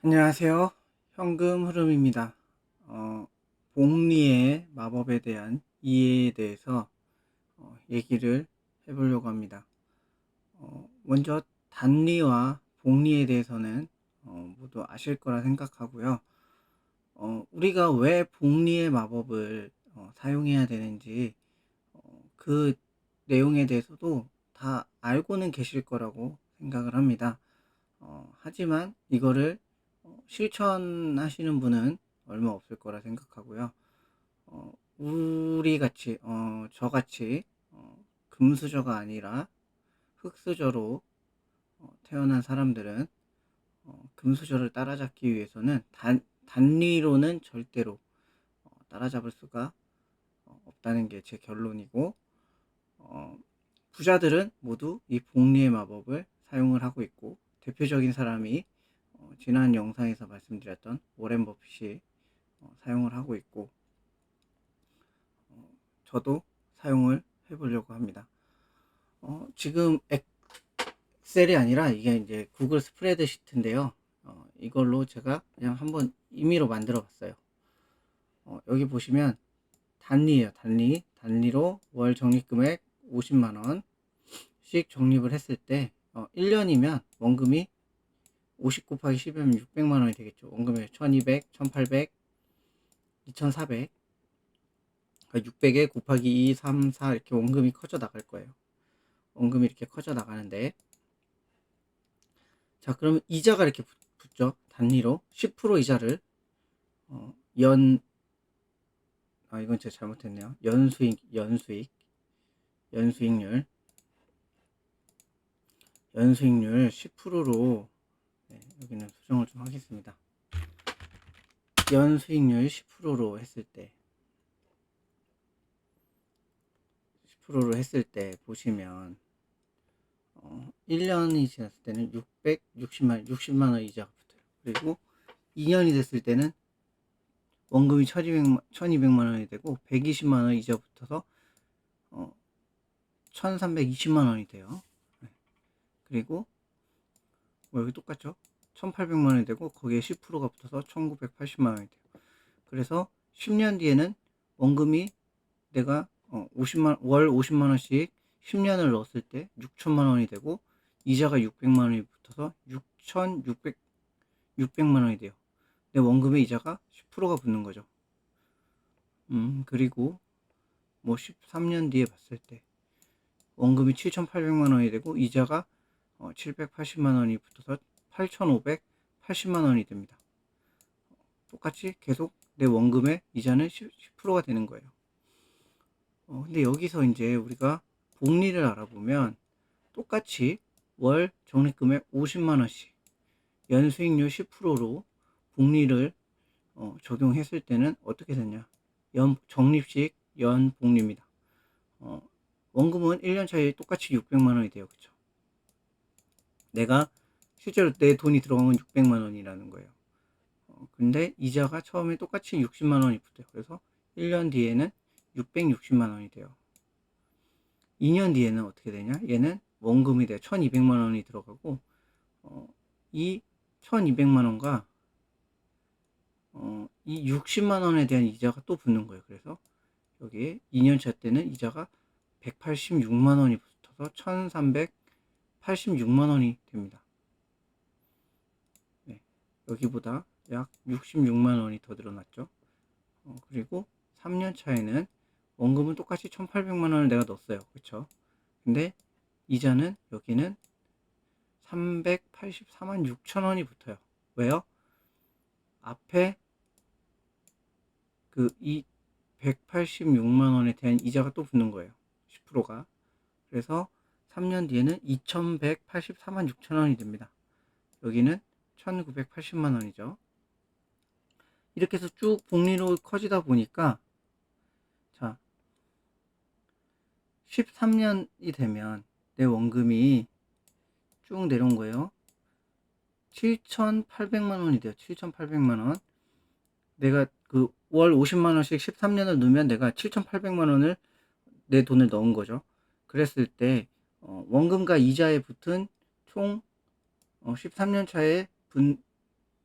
안녕하세요. 현금 흐름입니다. 복리의 마법에 대한 이해에 대해서 얘기를 해보려고 합니다. 먼저 단리와 복리에 대해서는 모두 아실 거라 생각하고요. 우리가 왜 복리의 마법을 사용해야 되는지 그 내용에 대해서도 다 알고는 계실 거라고 생각을 합니다. 하지만 이거를 실천하시는 분은 얼마 없을 거라 생각하고요. 우리 같이, 저같이, 금수저가 아니라 흙수저로 태어난 사람들은 금수저를 따라잡기 위해서는 단리로는 절대로 따라잡을 수가 없다는 게 제 결론이고, 어, 부자들은 모두 이 복리의 마법을 사용을 하고 있고, 대표적인 사람이 지난 영상에서 말씀드렸던 워렌 버핏이 사용을 하고 있고, 저도 사용을 해보려고 합니다. 지금 엑셀이 아니라 이게 이제 구글 스프레드시트인데요. 이걸로 제가 그냥 한번 임의로 만들어 봤어요. 여기 보시면 단리예요. 단리로 월 적립금액 50만원씩 적립을 했을 때 1년이면 원금이 50 곱하기 10이면 600만원이 되겠죠. 원금이 1200, 1800, 2400, 600에 곱하기 2, 3, 4 이렇게 원금이 커져 나갈 거예요. 원금이 이렇게 커져 나가는데, 자, 그러면 이자가 이렇게 붙죠. 단리로 10% 이자를 어, 연 이건 제가 잘못했네요. 연수익률 10%로 여기는 수정을 좀 하겠습니다. 연수익률 10%로 했을 때 10%로 했을 때 보시면 1년이 지났을 때는 60만 원 이자가 붙어요. 그리고 2년이 됐을 때는 원금이 1200만 원이 되고 120만 원 이자 붙어서 1320만 원이 돼요. 그리고 여기 똑같죠? 1800만 원이 되고 거기에 10%가 붙어서 1980만 원이 돼요. 그래서 10년 뒤에는 원금이 내가 월 50만 원씩 10년을 넣었을 때 6천만 원이 되고 이자가 600만 원이 붙어서 600만 원이 돼요. 내 원금의 이자가 10%가 붙는 거죠. 그리고 뭐 13년 뒤에 봤을 때 원금이 7,800만 원이 되고 이자가 780만 원이 붙어서 8,580만 원이 됩니다. 똑같이 계속 내 원금의 이자는 10%가 되는 거예요. 근데 여기서 이제 우리가 복리를 알아보면 똑같이 월 적립금액 50만 원씩 연수익률 10%로 복리를 적용했을 때는 어떻게 되냐? 적립식 연복리입니다. 원금은 1년 차에 똑같이 600만 원이 돼요. 그쵸? 내가 실제로 내 돈이 들어간 건 600만 원이라는 거예요. 근데 이자가 처음에 똑같이 60만 원이 붙어요. 그래서 1년 뒤에는 660만 원이 돼요. 2년 뒤에는 어떻게 되냐? 얘는 원금이 돼요. 1200만 원이 들어가고 이 1200만 원과 이 60만 원에 대한 이자가 또 붙는 거예요. 그래서 여기에 2년차 때는 이자가 186만 원이 붙어서 1386만 원이 됩니다. 네, 여기보다 약 66만 원이 더 늘어났죠. 그리고 3년 차에는 원금은 똑같이 1800만 원을 내가 넣었어요. 그쵸? 근데 이자는 여기는 384만 6천 원이 붙어요. 왜요? 앞에 이 186만 원에 대한 이자가 또 붙는 거예요. 10%가. 그래서 3년 뒤에는 2184만 6천 원이 됩니다. 여기는 1980만 원이죠. 이렇게 해서 쭉 복리로 커지다 보니까, 자, 13년이 되면 내 원금이 쭉 내려온 거예요. 7,800만 원이 돼요. 7,800만 원. 내가 월 50만 원씩 13년을 넣으면 내가 7,800만 원을 내 돈을 넣은 거죠. 그랬을 때 원금과 이자에 붙은 총 13년 차에 붙는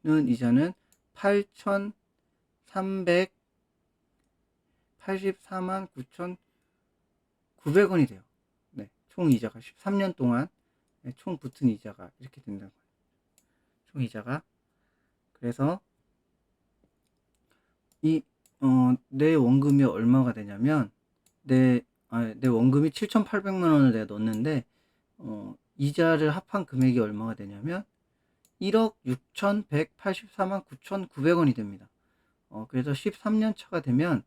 이자는 8,384만 9,900원이 돼요. 네, 총 이자가 13년 동안 총 붙은 이자가 이렇게 된다는 거예요. 총 이자가. 그래서 내 원금이 얼마가 되냐면 내 원금이 7,800만 원을 내가 넣었는데 이자를 합한 금액이 얼마가 되냐면 1억 6,184만 9,900원이 됩니다. 그래서 13년 차가 되면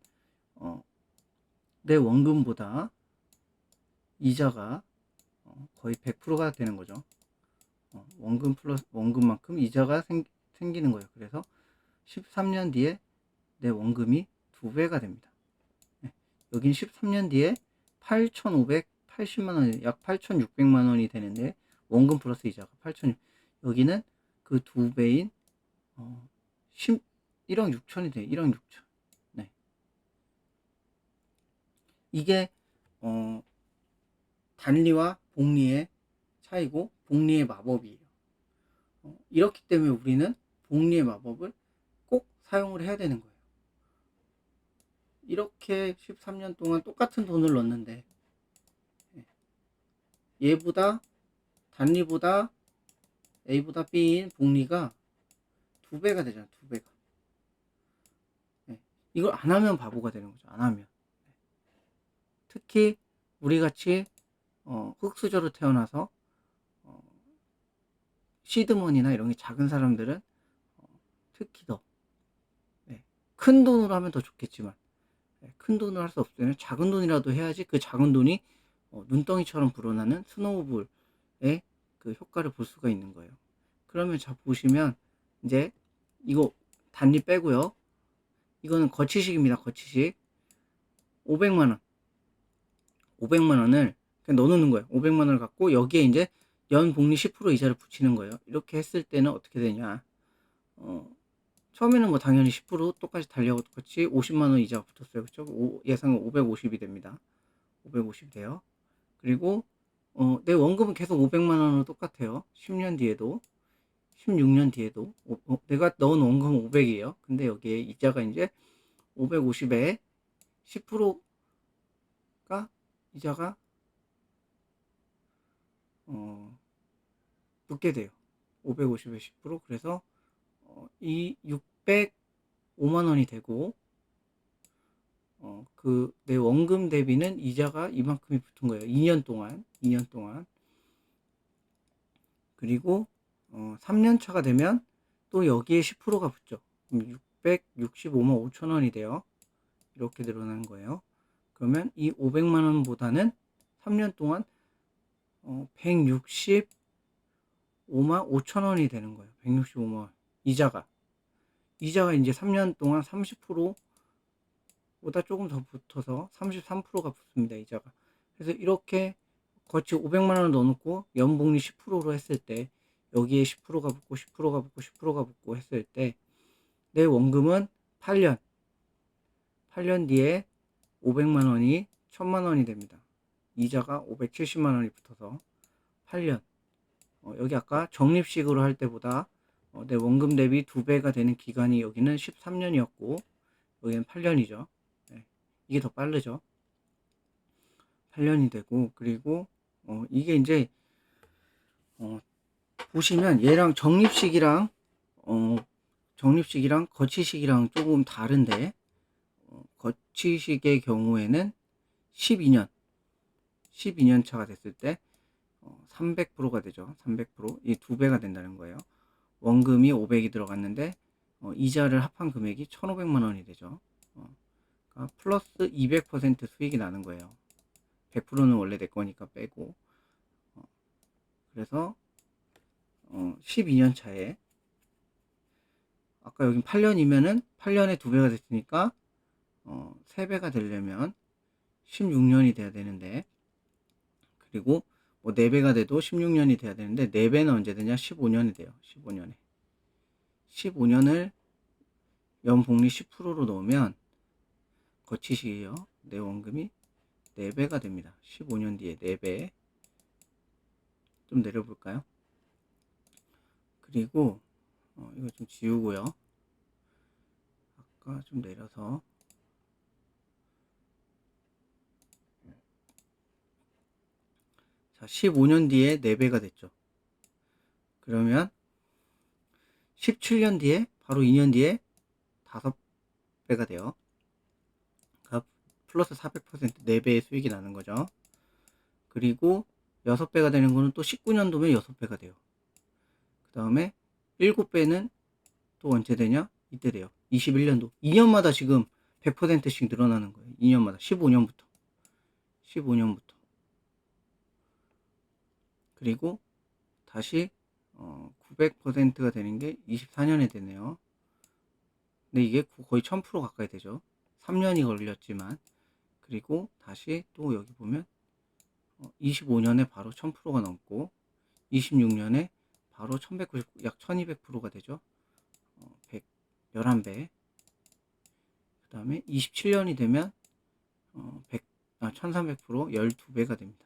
내 원금보다 이자가 거의 100%가 되는 거죠. 원금 플러스 원금만큼 이자가 생기는 거예요. 그래서 13년 뒤에 내 원금이 2배가 됩니다. 네. 여긴 13년 뒤에 8,580만 원, 약 8,600만 원이 되는데 원금 플러스 이자가 8,000, 여기는 그 2배인 1억 6천이 돼요. 1억 6천. 네. 이게 단리와 복리의 차이고 복리의 마법이에요. 이렇기 때문에 우리는 복리의 마법을 꼭 사용을 해야 되는 거예요. 이렇게 13년 동안 똑같은 돈을 넣었는데 얘보다 단리보다 A보다 B인 복리가 2배가 되잖아. 2배가. 이걸 안 하면 바보가 되는 거죠. 안 하면. 특히 우리 같이 흙수저로 태어나서 시드머니나 이런 게 작은 사람들은 특히 더 큰 돈으로 하면 더 좋겠지만 큰 돈을 할 수 없을 때는 작은 돈이라도 해야지 그 작은 돈이 눈덩이처럼 불어나는 스노우볼의 그 효과를 볼 수가 있는 거예요. 그러면 자 보시면 이제 이거 단리 빼고요. 이거는 거치식입니다. 거치식 500만원 500만원을 그냥 넣어놓는 거예요. 500만원을 갖고 여기에 이제 연복리 10% 이자를 붙이는 거예요. 이렇게 했을 때는 어떻게 되냐, 처음에는 뭐 당연히 10% 똑같이 달려고 똑같이 50만원 이자가 붙었어요. 그쵸? 예상은 550이 됩니다. 550 돼요. 그리고 내 원금은 계속 500만원으로 똑같아요. 10년 뒤에도 16년 뒤에도 내가 넣은 원금은 500이에요. 근데 여기에 이자가 이제 550에 10%가 이자가 붙게 돼요. 550에 10%. 그래서 이 605만원이 되고 그 내 원금 대비는 이자가 이만큼이 붙은 거예요. 2년 동안. 그리고 3년 차가 되면 또 여기에 10%가 붙죠. 그럼 665만 5천원이 돼요. 이렇게 늘어나는 거예요. 그러면 이 500만원보다는 3년 동안 165만 5천원이 되는 거예요. 165만원. 이자가 이제 3년 동안 30%보다 조금 더 붙어서 33%가 붙습니다. 이자가. 그래서 이렇게 거치 500만원을 넣어놓고 연복리 10%로 했을 때 여기에 10%가 붙고 10%가 붙고 10%가 붙고 했을 때 내 원금은 8년 뒤에 500만원이 1000만원이 됩니다. 이자가 570만원이 붙어서 8년. 여기 아까 적립식으로 할 때보다 내 원금 대비 2배가 되는 기간이 여기는 13년이었고 여기는 8년이죠. 네. 이게 더 빠르죠. 8년이 되고, 그리고 이게 이제 보시면 얘랑 적립식이랑 거치식이랑 조금 다른데 거치식의 경우에는 12년 차가 됐을 때 300%가 되죠. 300%. 이 2배가 된다는 거예요. 원금이 500이 들어갔는데 이자를 합한 금액이 1,500만 원이 되죠. 그러니까 플러스 200% 수익이 나는 거예요. 100%는 원래 내 거니까 빼고. 그래서 12년 차에 아까 여기 8년이면은 8년에 2배가 됐으니까 3배가 되려면 16년이 돼야 되는데, 그리고 뭐 4배가 돼도 16년이 돼야 되는데 4배는 언제 되냐? 15년이 돼요. 15년을 연복리 10%로 넣으면 거치식이에요. 내 원금이 4배가 됩니다. 15년 뒤에 4배. 좀 내려볼까요? 그리고 이거 좀 지우고요. 아까 좀 내려서. 자, 15년 뒤에 4배가 됐죠. 그러면 17년 뒤에, 바로 2년 뒤에 5배가 돼요. 그러니까 플러스 400%, 4배의 수익이 나는 거죠. 그리고 6배가 되는 거는 또 19년도면 6배가 돼요. 그 다음에 7배는 또 언제 되냐? 이때 돼요. 21년도. 2년마다 지금 100%씩 늘어나는 거예요. 2년마다. 15년부터. 15년부터. 그리고 다시 900%가 되는 게 24년에 되네요. 근데 이게 거의 1000% 가까이 되죠. 3년이 걸렸지만. 그리고 다시 또 여기 보면 25년에 바로 1000%가 넘고 26년에 바로 1199, 약 1200%가 되죠. 111배. 그 다음에 27년이 되면 1300%, 12배가 됩니다.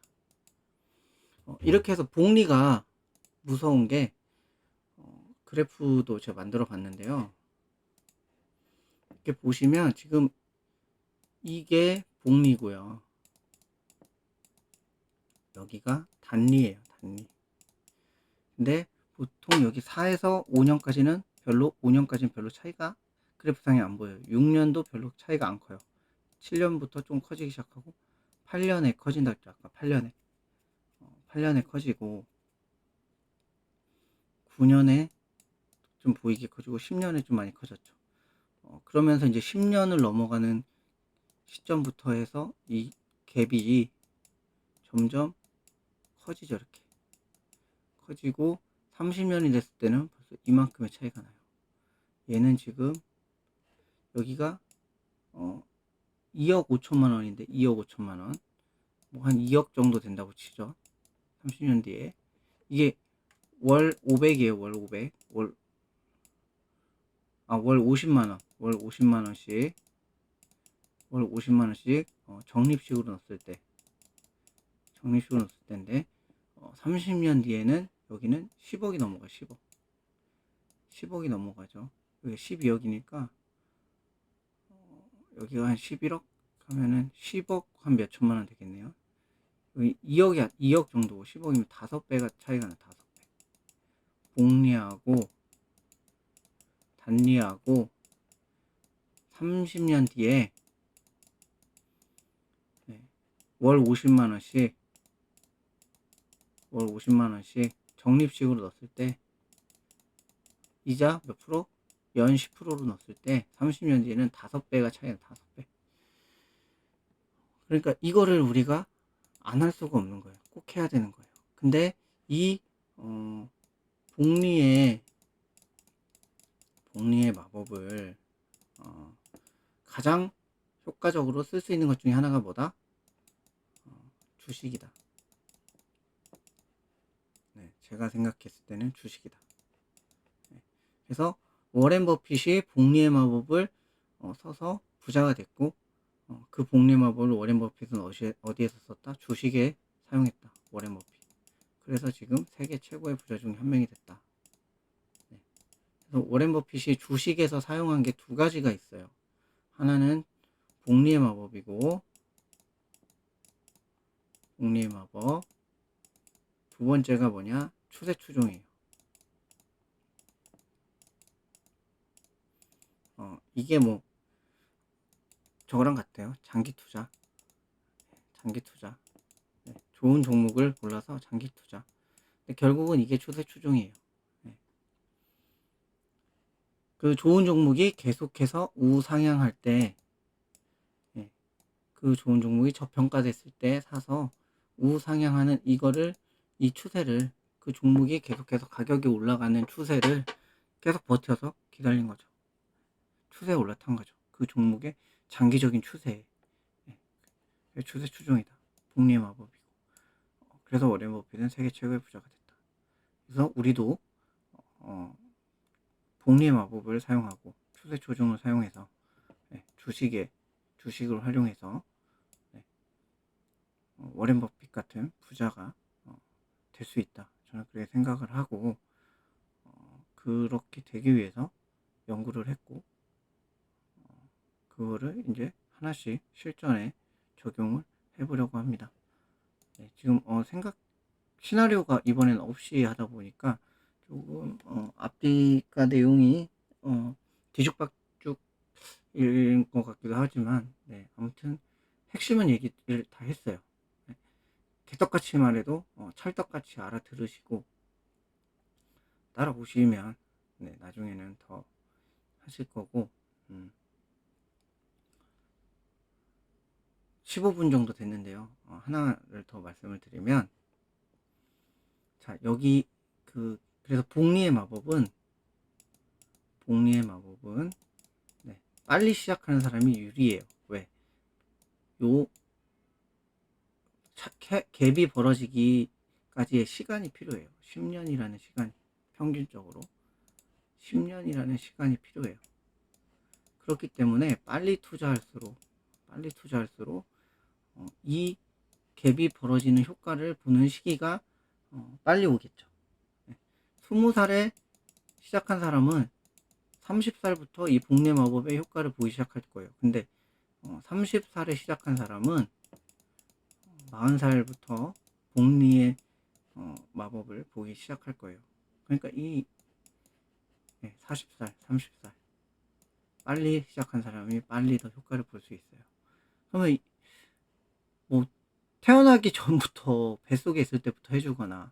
이렇게 해서 복리가 무서운 게 그래프도 제가 만들어 봤는데요. 이렇게 보시면 지금 이게 복리고요. 여기가 단리예요. 단리. 근데 보통 여기 4에서 5년까지는 별로 차이가 그래프상에 안 보여요. 6년도 별로 차이가 안 커요. 7년부터 좀 커지기 시작하고 8년에 커진다 했죠. 아까 8년에 커지고 9년에 좀 보이게 커지고 10년에 좀 많이 커졌죠. 그러면서 이제 10년을 넘어가는 시점부터 해서 이 갭이 점점 커지죠. 이렇게 커지고 30년이 됐을 때는 벌써 이만큼의 차이가 나요. 얘는 지금 여기가 2억 5천만 원인데 2억 5천만 원, 뭐 한 2억 정도 된다고 치죠. 30년 뒤에 이게 월 500이에요. 월 500. 월 50만 원. 월 50만 원씩. 월 50만 원씩 적립식으로 넣었을 때. 적립식으로 넣었을 때인데 30년 뒤에는 여기는 10억이 넘어가요. 10억. 10억이 넘어가죠. 여기 12억이니까 여기가 한 11억 하면은 10억 한 몇천만 원 되겠네요. 여기 2억 정도. 10억이면 5배가 차이가 나. 5배. 복리하고 단리하고 30년 뒤에 월 50만 원씩 적립식으로 넣었을 때 이자 몇 프로? 연 10%로 넣었을 때 30년 뒤에는 5배가 차이나. 5배. 그러니까 이거를 우리가 안 할 수가 없는 거예요. 꼭 해야 되는 거예요. 근데 이 복리의 마법을 가장 효과적으로 쓸 수 있는 것 중에 하나가 뭐다? 주식이다. 네, 제가 생각했을 때는 주식이다. 네, 그래서 워렌 버핏이 복리의 마법을 써서 부자가 됐고 그 복리의 마법을 워렌 버핏은 어디에서 썼다? 주식에 사용했다. 워렌 버핏. 그래서 지금 세계 최고의 부자 중 한 명이 됐다. 네. 그래서 워렌 버핏이 주식에서 사용한 게 두 가지가 있어요. 하나는 복리의 마법이고, 복리의 마법. 두 번째가 뭐냐? 추세 추종이에요. 이게 뭐 저거랑 같아요. 장기 투자. 장기 투자. 네, 좋은 종목을 골라서 장기 투자. 근데 결국은 이게 추세 추종이에요. 네. 그 좋은 종목이 계속해서 우상향할 때, 네, 그 좋은 종목이 저평가됐을 때 사서 우상향하는 이 추세를, 그 종목이 계속해서 가격이 올라가는 추세를 계속 버텨서 기다린 거죠. 추세에 올라탄 거죠. 그 종목의 장기적인 추세. 네. 추세 추종이다. 복리의 마법이고. 그래서 워렌 버핏은 세계 최고의 부자가 됐다. 그래서 우리도 복리의 마법을 사용하고 추세 조정을 사용해서 주식을 활용해서 워렌 버핏 같은 부자가 될 수 있다. 저는 그렇게 생각을 하고 그렇게 되기 위해서 연구를 했고, 그거를 이제 하나씩 실전에 적용을 해보려고 합니다. 네, 지금 시나리오가 이번엔 없이 하다 보니까 조금 앞뒤가 내용이 뒤죽박죽일 것 같기도 하지만, 네, 아무튼 핵심은 얘기를 다 했어요. 네, 개떡같이 말해도 찰떡같이 알아들으시고 따라오시면, 네, 나중에는 더 하실 거고. 15분 정도 됐는데요. 하나를 더 말씀을 드리면, 자, 여기 그래서 복리의 마법은 네, 빨리 시작하는 사람이 유리해요. 왜? 요 갭이 벌어지기까지의 시간이 필요해요. 10년이라는 시간, 평균적으로 10년이라는 시간이 필요해요. 그렇기 때문에 빨리 투자할수록 이 갭이 벌어지는 효과를 보는 시기가 빨리 오겠죠. 20살에 시작한 사람은 30살부터 이 복리 마법의 효과를 보기 시작할 거예요. 근데 30살에 시작한 사람은 40살부터 복리의 마법을 보기 시작할 거예요. 그러니까 40살, 30살 빨리 시작한 사람이 빨리 더 효과를 볼 수 있어요. 그러면 뭐 태어나기 전부터 뱃속에 있을 때부터 해주거나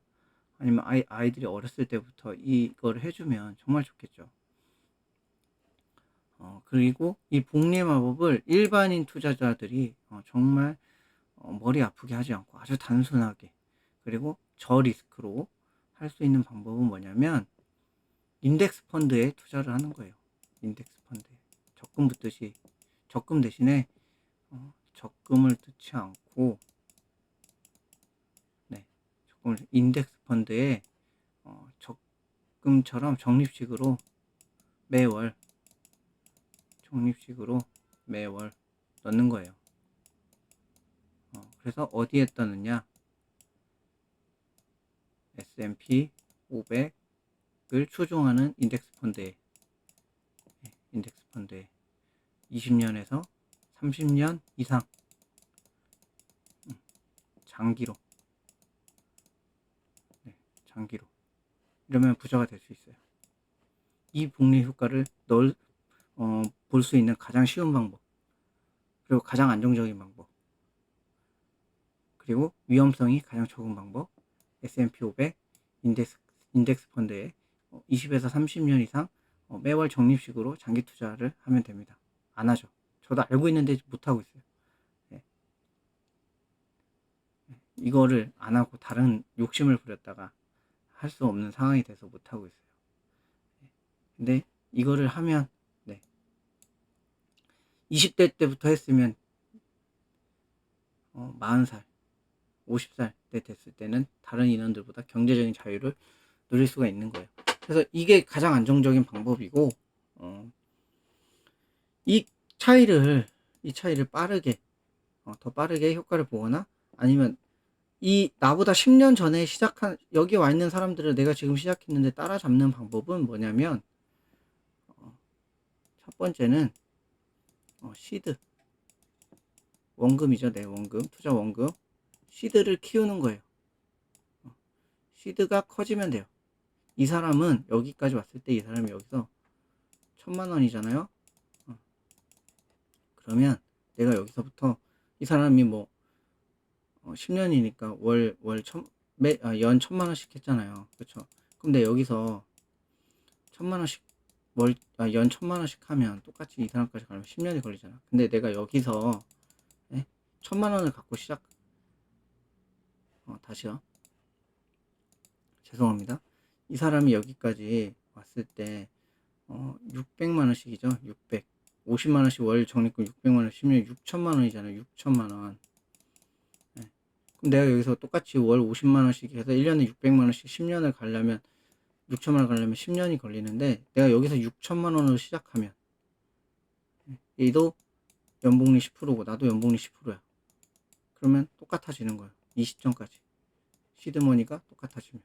아니면 아이들이 어렸을 때부터 이걸 해주면 정말 좋겠죠. 그리고 이 복리 마법을 일반인 투자자들이 정말 머리 아프게 하지 않고 아주 단순하게, 그리고 저리스크로 할 수 있는 방법은 뭐냐면 인덱스 펀드에 투자를 하는 거예요. 인덱스 펀드에 적금 대신에 적금을 넣지 않고, 네, 인덱스 펀드에 적금처럼 적립식으로 매월 넣는 거예요. 그래서 어디에 떠느냐? S&P 500을 추종하는 인덱스 펀드에 20년에서 30년 이상 장기로 이러면 부자가 될 수 있어요. 이 복리 효과를 볼 수 있는 가장 쉬운 방법, 그리고 가장 안정적인 방법, 그리고 위험성이 가장 적은 방법, S&P 500 인덱스 펀드에 20에서 30년 이상 매월 적립식으로 장기 투자를 하면 됩니다. 안 하죠. 저도 알고 있는데 못하고 있어요. 네. 이거를 안 하고 다른 욕심을 부렸다가 할 수 없는 상황이 돼서 못하고 있어요. 근데 이거를 하면, 네, 20대 때부터 했으면 40살 50살 때 됐을 때는 다른 인원들보다 경제적인 자유를 누릴 수가 있는 거예요. 그래서 이게 가장 안정적인 방법이고, 이 차이를 빠르게 더 빠르게 효과를 보거나, 아니면 나보다 10년 전에 시작한 여기 와 있는 사람들을 내가 지금 시작했는데 따라잡는 방법은 뭐냐면, 첫 번째는 시드 원금이죠. 네, 원금, 투자 원금, 시드를 키우는 거예요. 시드가 커지면 돼요. 이 사람은 여기까지 왔을 때 이 사람이 여기서 1000만원이잖아요. 그러면 내가 여기서부터 이 사람이 10년이니까 연 1000만원씩 했잖아요. 그쵸? 그럼 내가 여기서 1000만원씩 연 1000만원씩 하면 똑같이 이 사람까지 가려면 10년이 걸리잖아. 근데 내가 여기서 1000만원을 갖고 다시요. 죄송합니다. 이 사람이 여기까지 왔을 때 600만원씩이죠. 50만원씩 월 적립금 600만원 10년 6천만원이잖아요. 6천만원. 네. 그럼 내가 여기서 똑같이 월 50만원씩 해서 1년에 600만원씩 10년을 가려면 6천만원 가려면 10년이 걸리는데, 내가 여기서 6천만원으로 시작하면 얘도 연봉리 10%고 나도 연봉리 10%야. 그러면 똑같아지는 거예요. 이 시점까지 시드머니가 똑같아지면,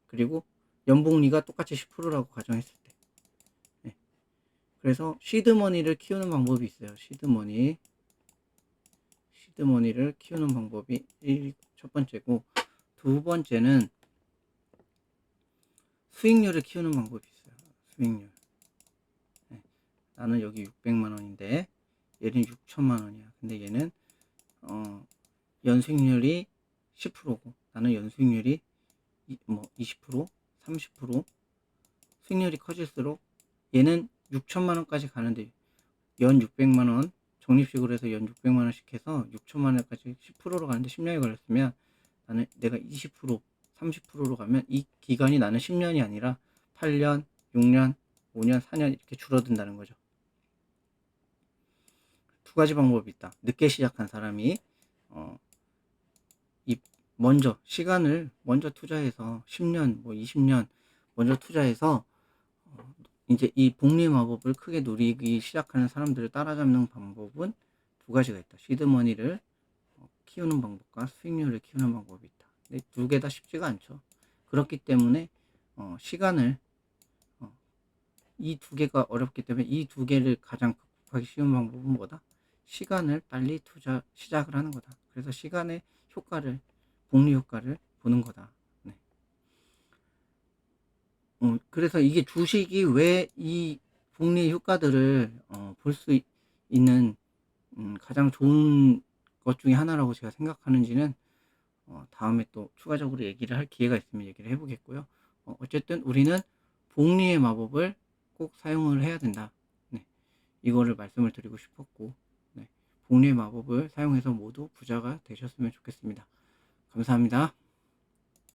그리고 연봉리가 똑같이 10%라고 가정했을 그래서 시드머니를 키우는 방법이 있어요. 시드머니를 키우는 방법이 첫 번째고, 두 번째는 수익률을 키우는 방법이 있어요. 수익률. 네. 나는 여기 600만 원인데 얘는 6천만 원이야. 근데 얘는 연수익률이 10%고 나는 연수익률이 20%, 30%. 수익률이 커질수록 얘는 6천만 원까지 가는데 연 600만 원 적립식으로 해서 연 600만 원씩 해서 6천만 원까지 10%로 가는데 10년이 걸렸으면 나는 내가 20%, 30%로 가면 이 기간이 나는 10년이 아니라 8년, 6년, 5년, 4년 이렇게 줄어든다는 거죠. 두 가지 방법이 있다. 늦게 시작한 사람이 먼저 시간을 먼저 투자해서 10년, 20년 먼저 투자해서 이제 이 복리의 마법을 크게 누리기 시작하는 사람들을 따라잡는 방법은 두 가지가 있다. 시드머니를 키우는 방법과 수익률을 키우는 방법이 있다. 근데 두 개 다 쉽지가 않죠. 그렇기 때문에 시간을 이 두 개가 어렵기 때문에 이 두 개를 가장 극복하기 쉬운 방법은 뭐다? 시간을 빨리 시작을 하는 거다. 그래서 시간의 효과를, 복리 효과를 보는 거다. 네. 그래서 이게 주식이 왜 이 복리 효과들을 볼 수 있는 가장 좋은 것 중에 하나라고 제가 생각하는지는 다음에 또 추가적으로 얘기를 할 기회가 있으면 얘기를 해보겠고요. 어쨌든 우리는 복리의 마법을 꼭 사용을 해야 된다. 네. 이거를 말씀을 드리고 싶었고, 네. 복리의 마법을 사용해서 모두 부자가 되셨으면 좋겠습니다. 감사합니다.